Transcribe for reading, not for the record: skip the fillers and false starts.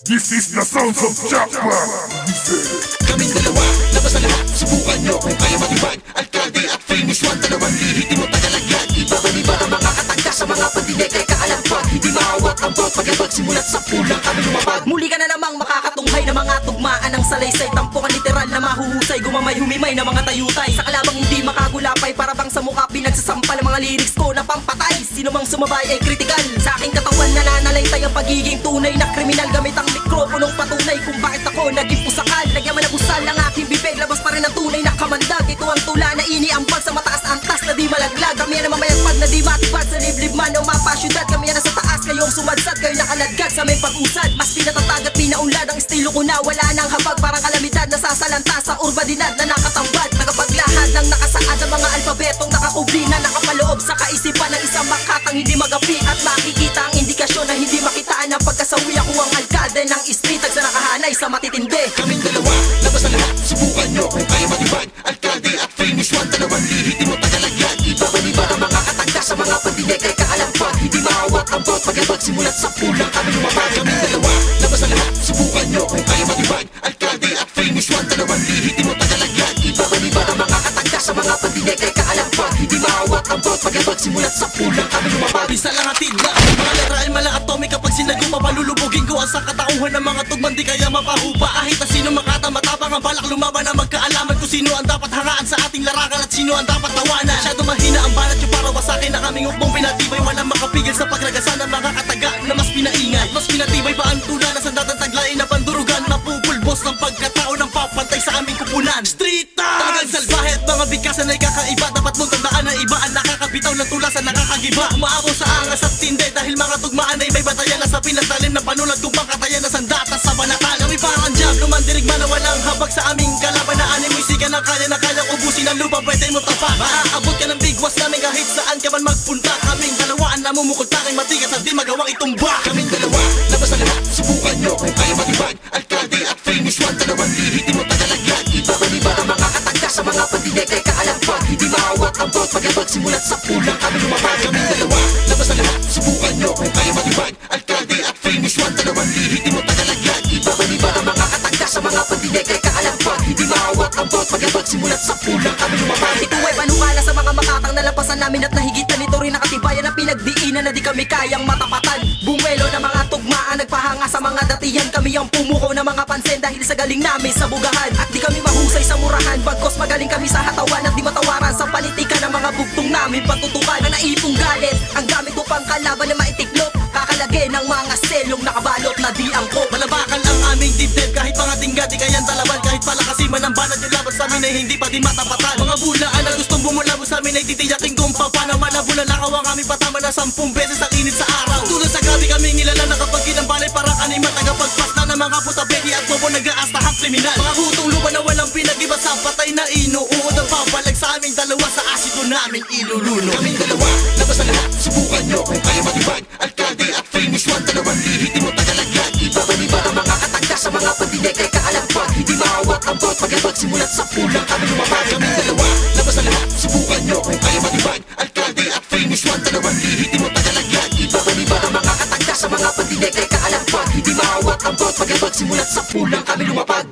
This is the sounds of Jackman. Kaming dalawa, labas na lahat, subukan nyo kung kaya matibag. Alkalde at famous one, dalawang lihiti mo tagalagyan. Iba-baliba ang mga katagda sa mga pandinig kay kaalampag. Hindi maawat ang bawat pag-ibag, simulat sa pulang kami lumapag. Muli ka na namang makakatunghay ng mga tugmaan ng salaysay. Tampukan literal na mahuhusay, gumamay-humimay na mga tayutay. Sa kalabang hindi makagulapay, para bang sa mukha pinagsasampal ang mga lyrics ko na pampatay. Sino mang sumabay ay critical. Sa aking katawan nananalaytay ang pagiging tunay na kriminal. Gamit ang mikroponong patunay kung bakit ako naging pusakal. Nagyaman na busal ng aking bibig, labas pa rin ang tunay na kamandag. Ito ang tula na iniambag sa mataas na antas na di malaglag. Kami yan ang mamayagpag na di matibad sa liblib man o mapasyudad. Kami yan nasa taas, kayong sumadsad, kayo nakaladgad sa may pag-usad. Mas pinatatag at pinaunlad ang estilo ko na wala nang habag. Parang kalamidad na sasalanta sa urbadinad na nakatambad. Nakapaglahad ng nakasaad ang mga alpabetong nakakubli na nakapaloob sa kaisipan ng isang makatang hindi magapi. At makikita ang indikasyon na hindi makitaan ng pagkasawi. Ako ang alkalde ng street, sa nakahanay sa matitindi. Kaming dalawa, labas na lahat, subukan nyo kung kaya matibag. Alkalde at famous one, dalawang lihiti mo tagalagyan. Iba-baliba ang mga katagda sa mga pandinig kay kaalampag. Hindi maawat ang bawat pag-ibag, simulat sa pulang kami lumapag. Kaming dalawa, labas na lahat, subukan nyo kung kaya matibag. Alkalde at famous one, dalawang lihiti mo tagalagyan. Iba-baliba ang mga katagda sa mga pandinig kay kaalampag. Hindi maawat ang bawat pag-ibag, simulat sa pulang kami lumapag. Bisa lang atid na mga letra ay mala atomic. Kapag sinaguma palulubugin ko ang sa katauhan ng mga tugman di kaya mapahupa. Kahit na sino makata matapang ang balak lumaban na magkaalaman kung sino ang dapat hangaan sa ating larangan at sino ang dapat tawanan. Masyado mahina ang banat yung para wasakin na kaming hukbong pinatibay. Walang makapigil sa pagragasan ng mga kataga na mas pinaingay. Mas pinatibay pa ang tula na sandatang taglayin na pandurugan. Napupulbos ng pagkatao ng papantay sa aming kupunan. Street time! Talagang salbahe at mga bigkasan ay kakaiba. Dapat mong tandaan na iba ang nakakabitaw ng tulasan nakakagiba. Umaabaw sa angas at tindi dahil mga tugmaan ay may batayan na sa pinatalim na panulat kung pangkatayan na sandata sa banatan. Kami parang jab, lumandirigma na walang habag sa aming kalaban na aning musika na kaya ubusin ang lupa, pwede mo tapak. Maaabot ka ng bigwas namin kahit saan ka man magpunta. Kaming dalawaan namumukod tanging matigas at di magawang itumba. Kaming dalawa, labas na lahat, subukan nyo kung kaya matibag. Alkalde at famous one, dalawang lihiti mo tagalagyan. Iba-baliba ang mga katagda sa mga pandinig kay kaalampag. Hindi maawat ang bawat pag-ibag, simulat sa pulang kami lumapag. Kaming dalawa, labas na lahat, subukan nyo kung kaya matibag. Alkalde at famous one, dalawang lihiti mo tagalagyan. Iba-baliba ang mga katagda sa mga pandinig kay kaalampag. Hindi maawat ang bawat pag-ibag, simulat sa pulang kami lumapag. Ito ay panukala sa mga makatang nalampasan namin at nahigitan. Ito rin nakatibayan na pinagdiinan na di kami kayang matapatan. Bumelo na mga tugmaan, nagpahanga sa mga datihan. Kami ang pumuko na mga pansin dahil sa galing namin sa bugahan. At di kami mahusay sa murahan, bagkos magaling kami sa hatawan. At di matawaran sa politikan ng mga bugtong namin patutukan. Na naipong galit, ang gamit upang kalaban na maitiklop. Kakalagay ng mga selyong nakabalot na di angkop. Malabakan ang aming dibdib kahit mga tingga di kayang talaban. Kahit palakasiman ang banat yung laban sa amin ay hindi pa din matapatan. Mga bulaan na gustong bumulabo sa amin ay titiyakin kung paano malabo. Lalakaw ang aming patama na 10 beses ang init sa araw. Tulad sa gabi kami nilala na kapag ginambalay parang animal. Tagapagpas na ng mga putabeki at bobo nag-aastahang kriminal. Mga hutong lupa na walang pinag-iba sa patay na inuuod ang papalag sa aming dalawa sa asido namin iluluno. Kaming dalawa, labas na lahat, subukan nyo kung kaya matibag. Alkalde at famous one, dalawang lihiti mo tagalagyan. Iba-baliba ang mga katagda sa mga pandinig kay kaalampag. Hindi maawat ang bawat pag-ibag, simulat sa pulang kami lumapag. Kaming dalawa, labas na lahat, subukan nyo kung kaya matibag. Alkalde at famous one, dalawang lihiti mo tagalagyan. Iba-baliba ang mga katagda sa mga pandinig kay kaalampag. Hindi maawat ang bawat pag-ibag, simulat sa pulang kami lumapag.